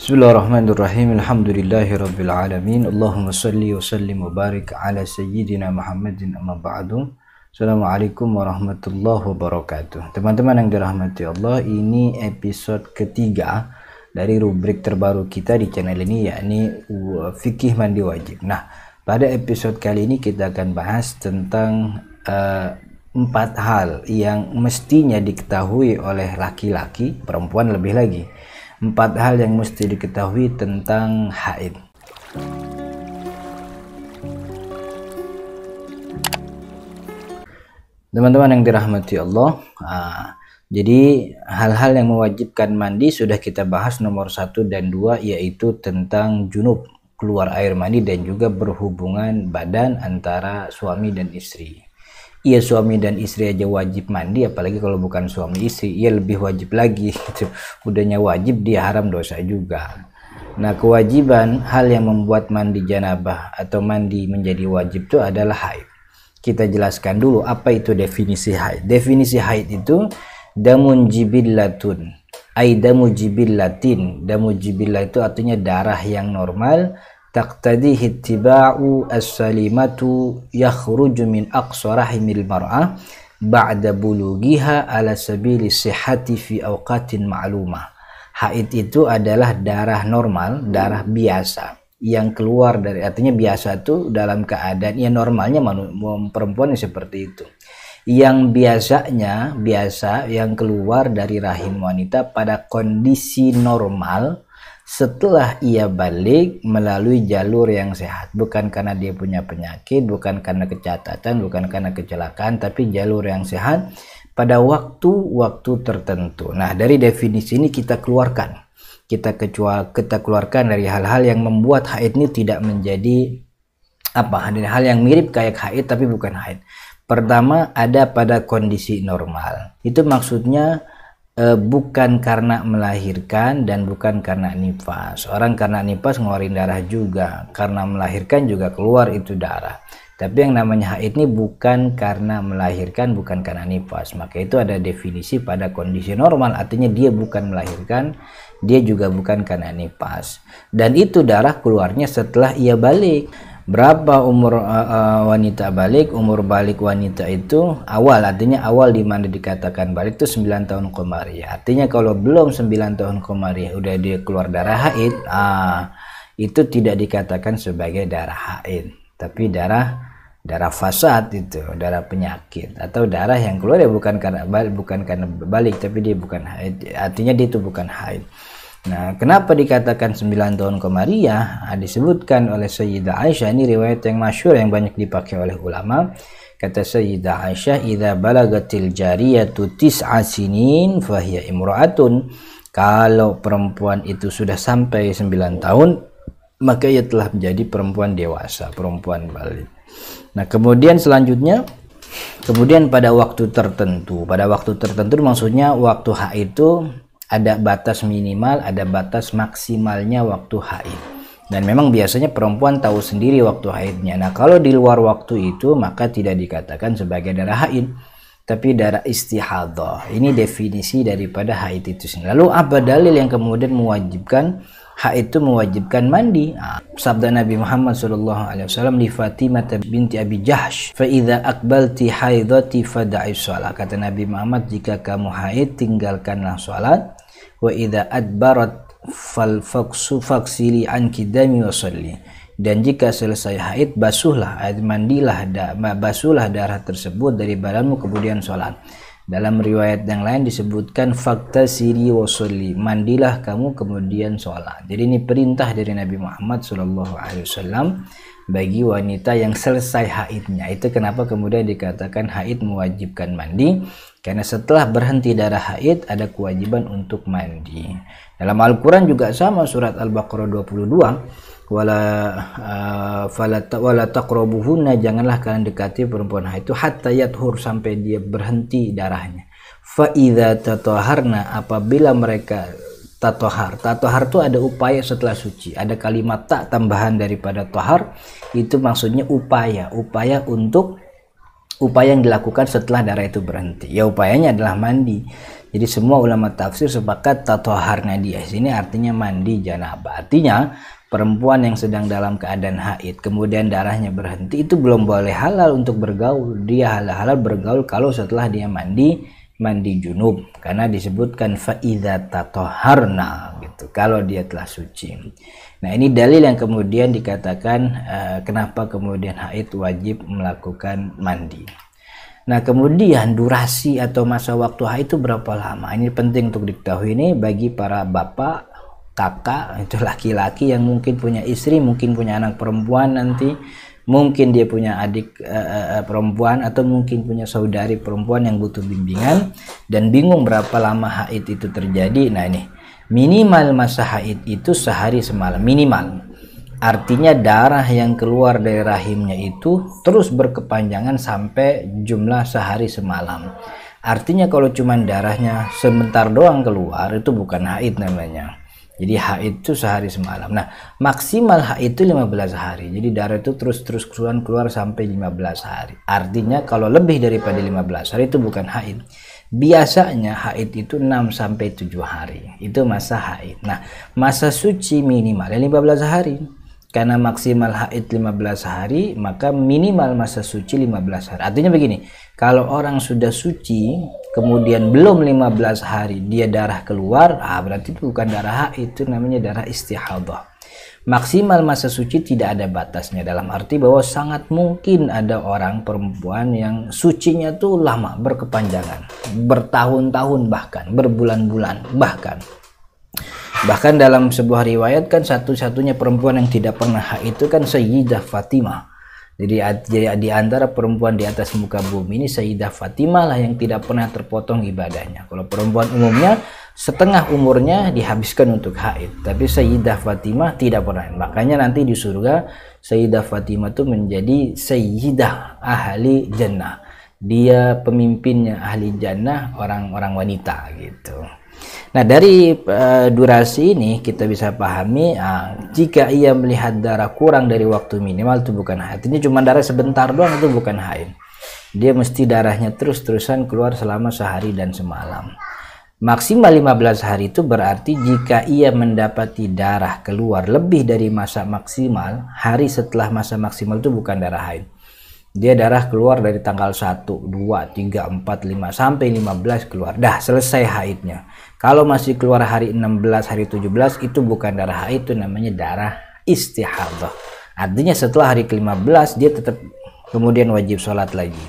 Bismillahirrahmanirrahim. Alhamdulillahirabbil alamin. Allahumma shalli wa sallim wa barik ala sayyidina Muhammadin amma ba'du. Assalamualaikum warahmatullahi wabarakatuh. Teman-teman yang dirahmati Allah, ini episode ketiga dari rubrik terbaru kita di channel ini, yakni fikih mandi wajib. Nah, pada episode kali ini kita akan bahas tentang 4 hal yang mestinya diketahui oleh laki-laki, perempuan lebih lagi. 4 hal yang mesti diketahui tentang haid. Teman-teman yang dirahmati Allah, jadi hal-hal yang mewajibkan mandi sudah kita bahas nomor 1 dan 2, yaitu tentang junub, keluar air mani, dan juga berhubungan badan antara suami dan istri. Iya, suami dan istri aja wajib mandi, apalagi kalau bukan suami istri, ia lebih wajib lagi gitu. Udahnya wajib, dia haram dosa juga. Nah, kewajiban hal yang membuat mandi janabah atau mandi menjadi wajib itu adalah haid. Kita jelaskan dulu apa itu definisi haid. Definisi haid itu damun jibillatun, ay damu jibillatin. Damu jibillah itu artinya darah yang normal, taqtadi ittiba'u as-salimatu yakhruju min aqsa rahimil mar'ah ba'da bulughiha ala sabili sihhati fi awqatin ma'lumah. Haid itu adalah darah normal, darah biasa yang keluar dari, artinya biasa itu dalam keadaan ya normalnya perempuan seperti itu. Yang biasa yang keluar dari rahim wanita pada kondisi normal setelah ia balik melalui jalur yang sehat, bukan karena dia punya penyakit, bukan karena kecatatan, bukan karena kecelakaan, tapi jalur yang sehat pada waktu-waktu tertentu. Nah, dari definisi ini kita keluarkan dari hal-hal yang membuat haid ini tidak menjadi ada hal yang mirip kayak haid tapi bukan haid. Pertama, ada pada kondisi normal. Itu maksudnya bukan karena melahirkan dan bukan karena nifas. Orang karena nifas ngeluarin darah juga, karena melahirkan juga keluar itu darah. Tapi yang namanya haid ini bukan karena melahirkan, bukan karena nifas. Maka itu ada definisi pada kondisi normal, artinya dia bukan melahirkan, dia juga bukan karena nifas. Dan itu darah keluarnya setelah ia balik. Berapa umur wanita balik? Umur balik wanita itu awal, artinya awal di mana dikatakan balik itu 9 tahun komariah. Artinya kalau belum 9 tahun komariah udah dia keluar darah haid, itu tidak dikatakan sebagai darah haid, tapi darah fasad, itu darah penyakit, atau darah yang keluar ya bukan karena balik, tapi dia bukan haid, artinya dia itu bukan haid. Nah, kenapa dikatakan 9 tahun komariah? Disebutkan oleh Sayyidah Aisyah, ini riwayat yang masyhur yang banyak dipakai oleh ulama. Kata Sayyidah Aisyah, "Idza balagatil jariyatu tis'a sinin fahiya imra'atun." Kalau perempuan itu sudah sampai 9 tahun, maka ia telah menjadi perempuan dewasa, perempuan balik. Nah, kemudian selanjutnya, pada waktu tertentu maksudnya waktu haid itu ada batas minimal, ada batas maksimalnya waktu haid. Dan memang biasanya perempuan tahu sendiri waktu haidnya. Nah, kalau di luar waktu itu maka tidak dikatakan sebagai darah haid, tapi darah istihadhah. Ini definisi daripada haid itu sendiri. Lalu apa dalil yang kemudian mewajibkan haid itu mewajibkan mandi? Sabda Nabi Muhammad SAW li Fatimah binti Abi Jahsh, fa idza aqbalti haidati fada'i shalah. Kata Nabi Muhammad, jika kamu haid tinggalkanlah salat. Wa idza adbarat fal faksili anki dami wa shalli. Dan jika selesai haid, basuhlah darah tersebut dari badanmu, kemudian sholat. Dalam riwayat yang lain disebutkan faktasili wa sholli, mandilah kamu kemudian sholat. Jadi ini perintah dari Nabi Muhammad SAW bagi wanita yang selesai haidnya. Itu kenapa kemudian dikatakan haid mewajibkan mandi, karena setelah berhenti darah haid ada kewajiban untuk mandi. Dalam Al-Quran juga sama, surat Al-Baqarah 22, wala taqrabuhunna, janganlah kalian dekati perempuan haid itu hatta yathur, sampai dia berhenti darahnya. Fa idza tataharna, apabila mereka tatohar itu ada upaya setelah suci, ada kalimat tak tambahan daripada tohar, itu maksudnya upaya untuk upaya yang dilakukan setelah darah itu berhenti? Ya upayanya adalah mandi. Jadi semua ulama tafsir sepakat tatoharnya dia sini artinya mandi janabah. Artinya perempuan yang sedang dalam keadaan haid kemudian darahnya berhenti itu belum boleh halal untuk bergaul. Dia halal bergaul kalau setelah dia mandi junub, karena disebutkan faidza tatoharna gitu, kalau dia telah suci. Nah ini dalil yang kemudian dikatakan kenapa kemudian haid wajib melakukan mandi. Nah kemudian durasi atau masa waktu haid itu berapa lama? Ini penting untuk diketahui ini bagi para bapak, kakak, itu laki-laki yang mungkin punya istri, mungkin punya anak perempuan nanti, mungkin dia punya adik perempuan atau mungkin punya saudari perempuan yang butuh bimbingan dan bingung berapa lama haid itu terjadi. Nah ini minimal masa haid itu sehari semalam minimal. Artinya darah yang keluar dari rahimnya itu terus berkepanjangan sampai jumlah sehari semalam. Artinya kalau cuman darahnya sebentar doang keluar itu bukan haid namanya. Jadi haid itu sehari semalam. Nah maksimal haid itu 15 hari. Jadi darah itu terus keluar sampai 15 hari. Artinya kalau lebih daripada 15 hari itu bukan haid. Biasanya haid itu 6 sampai 7 hari. Itu masa haid. Nah masa suci minimal 15 hari. Karena maksimal haid 15 hari, maka minimal masa suci 15 hari. Artinya begini, kalau orang sudah suci, kemudian belum 15 hari dia darah keluar, berarti itu bukan darah haid, itu namanya darah istihadah. Maksimal masa suci tidak ada batasnya, dalam arti bahwa sangat mungkin ada orang perempuan yang sucinya tuh lama, berkepanjangan, bertahun-tahun bahkan, berbulan-bulan bahkan. Bahkan dalam sebuah riwayat kan satu-satunya perempuan yang tidak pernah haid itu kan Sayyidah Fatimah. Jadi di antara perempuan di atas muka bumi ini Sayyidah Fatimah lah yang tidak pernah terpotong ibadahnya. Kalau perempuan umumnya setengah umurnya dihabiskan untuk haid, tapi Sayyidah Fatimah tidak pernah. Makanya nanti di surga Sayyidah Fatimah itu menjadi Sayyidah ahli jannah. Dia pemimpinnya ahli jannah, orang-orang wanita gitu. Nah dari durasi ini kita bisa pahami jika ia melihat darah kurang dari waktu minimal itu bukan haid. Ini cuma darah sebentar doang itu bukan haid. Dia mesti darahnya terus-terusan keluar selama sehari dan semalam. Maksimal 15 hari itu berarti jika ia mendapati darah keluar lebih dari masa maksimal, hari setelah masa maksimal itu bukan darah haid. Dia darah keluar dari tanggal 1, 2, 3, 4, 5 sampai 15 keluar. Dah selesai haidnya. Kalau masih keluar hari 16, hari 17 itu bukan darah haid, itu namanya darah istihadah. Artinya setelah hari ke-15 dia tetap kemudian wajib sholat lagi.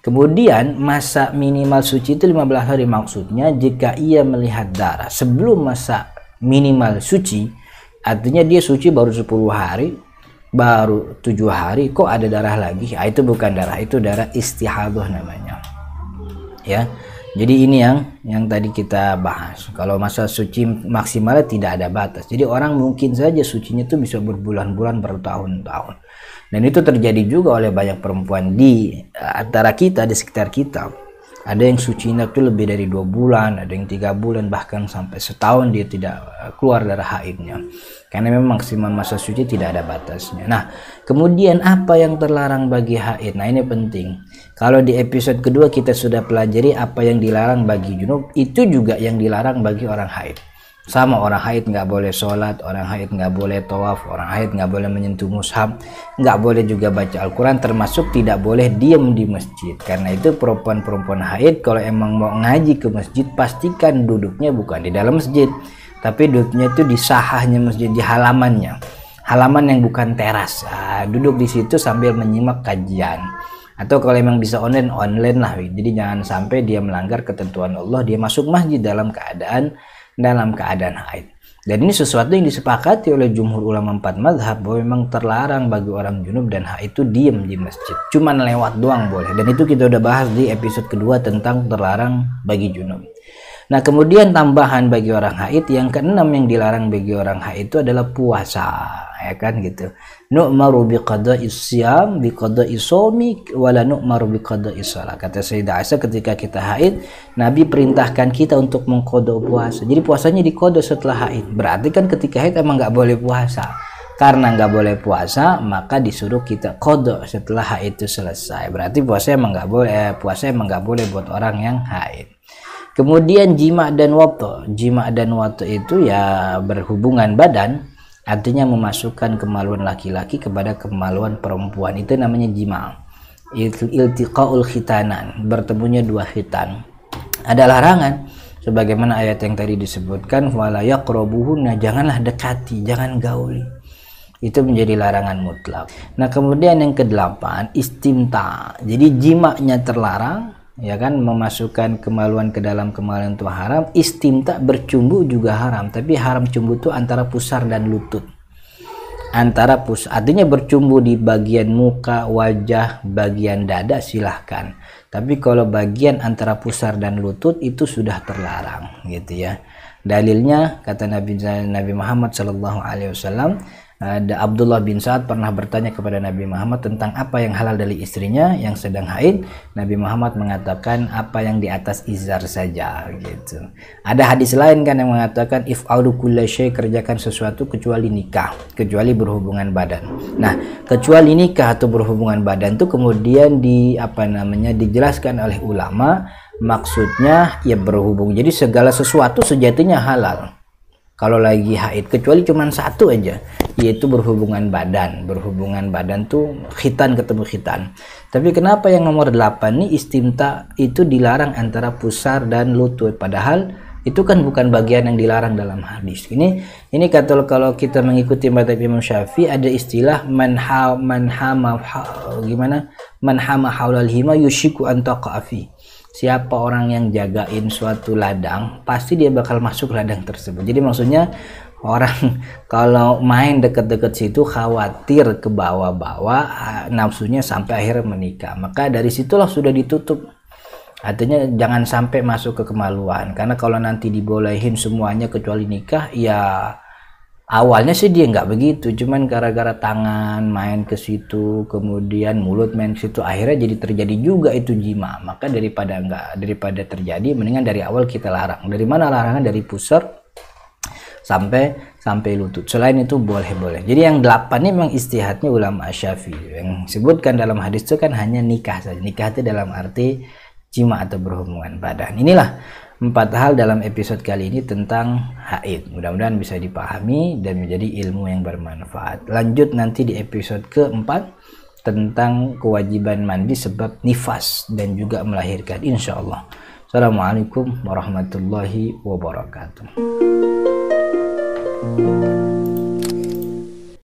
Kemudian masa minimal suci itu 15 hari, maksudnya jika ia melihat darah sebelum masa minimal suci, artinya dia suci baru 10 hari, baru 7 hari kok ada darah lagi, itu bukan darah, itu darah istihadah namanya ya. Jadi ini yang tadi kita bahas, kalau masa suci maksimalnya tidak ada batas. Jadi orang mungkin saja sucinya itu bisa berbulan-bulan, bertahun-tahun, dan itu terjadi juga oleh banyak perempuan di antara kita, di sekitar kita. Ada yang sucinya itu lebih dari 2 bulan, ada yang 3 bulan, bahkan sampai setahun dia tidak keluar darah haidnya. Karena memang maksimal masa suci tidak ada batasnya. Nah, kemudian apa yang terlarang bagi haid? Nah, ini penting. Kalau di episode kedua kita sudah pelajari apa yang dilarang bagi junub, itu juga yang dilarang bagi orang haid. Sama, orang haid nggak boleh sholat, orang haid nggak boleh tawaf, orang haid nggak boleh menyentuh mushaf, nggak boleh juga baca Al-Quran, termasuk tidak boleh diam di masjid. Karena itu perempuan-perempuan haid kalau emang mau ngaji ke masjid, pastikan duduknya bukan di dalam masjid, tapi duduknya itu di sahahnya masjid, di halamannya, halaman yang bukan teras. Duduk di situ sambil menyimak kajian. Atau kalau emang bisa online lah. Jadi jangan sampai dia melanggar ketentuan Allah, dia masuk masjid dalam keadaan haid. Dan ini sesuatu yang disepakati oleh jumhur ulama 4 mazhab bahwa memang terlarang bagi orang junub dan haid itu diem di masjid, cuman lewat doang boleh. Dan itu kita udah bahas di episode kedua tentang terlarang bagi junub. Nah kemudian tambahan bagi orang haid yang keenam yang dilarang bagi orang haid itu adalah puasa, ya kan gitu. Nu'maru biqada'is siyam biqada'is shaumi wala nu'maru biqada'is shalah. Kata Sayyidah Aisyah ketika kita haid, Nabi perintahkan kita untuk mengqada puasa. Jadi puasanya diqada setelah haid. Berarti kan ketika haid emang nggak boleh puasa. Karena nggak boleh puasa, maka disuruh kita qada setelah haid itu selesai. Berarti puasa emang nggak boleh buat orang yang haid. Kemudian jima dan watu. Jima dan watu itu ya berhubungan badan, artinya memasukkan kemaluan laki-laki kepada kemaluan perempuan. Itu namanya jima. Iltiqaul khitanan, bertemunya dua khitan. Ada larangan sebagaimana ayat yang tadi disebutkan, wala yaqrabuhunna, janganlah dekati, jangan gauli. Itu menjadi larangan mutlak. Nah, kemudian yang ke-8, istimta. Jadi jimaknya terlarang, ya kan, memasukkan kemaluan ke dalam kemaluan itu haram. Istimta, bercumbu juga haram, tapi haram cumbu itu antara pusar dan lutut. Artinya bercumbu di bagian muka, wajah, bagian dada silahkan, tapi kalau bagian antara pusar dan lutut itu sudah terlarang, gitu ya. Dalilnya kata Nabi Muhammad SAW, ada Abdullah bin Sa'ad pernah bertanya kepada Nabi Muhammad tentang apa yang halal dari istrinya yang sedang haid. Nabi Muhammad mengatakan apa yang di atas izar saja, gitu. Ada hadis lain kan yang mengatakan if'alu kulla syai', kerjakan sesuatu kecuali nikah, kecuali berhubungan badan. Nah, kecuali nikah atau berhubungan badan itu kemudian dijelaskan oleh ulama, maksudnya ya berhubung. Jadi segala sesuatu sejatinya halal kalau lagi haid, kecuali cuma satu aja, yaitu berhubungan badan. Berhubungan badan tuh khitan ketemu khitan. Tapi kenapa yang nomor 8 nih istimta itu dilarang antara pusar dan lutut, padahal itu kan bukan bagian yang dilarang dalam hadis. Ini kalau kita mengikuti mazhab Imam Syafi'i, ada istilah man hama haulal hima yushiku an taqafi. Siapa orang yang jagain suatu ladang, pasti dia bakal masuk ladang tersebut. Jadi maksudnya orang kalau main deket-deket situ khawatir ke bawah-bawah nafsunya sampai akhirnya menikah. Maka dari situlah sudah ditutup. Artinya jangan sampai masuk ke kemaluan. Karena kalau nanti dibolehin semuanya kecuali nikah, ya awalnya sih dia nggak begitu, cuman gara-gara tangan main ke situ, kemudian mulut main ke situ, akhirnya jadi terjadi juga itu jima. Maka daripada terjadi, mendingan dari awal kita larang. Dari mana larangan? Dari pusar sampai lutut. Selain itu boleh. Jadi yang 8 ini memang istihadnya ulama Syafi'i. Yang disebutkan dalam hadis itu kan hanya nikah saja. Nikah itu dalam arti jima atau berhubungan badan. Inilah 4 hal dalam episode kali ini tentang haid. Mudah-mudahan bisa dipahami dan menjadi ilmu yang bermanfaat. Lanjut nanti di episode keempat tentang kewajiban mandi sebab nifas dan juga melahirkan, insya Allah. Assalamualaikum warahmatullahi wabarakatuh.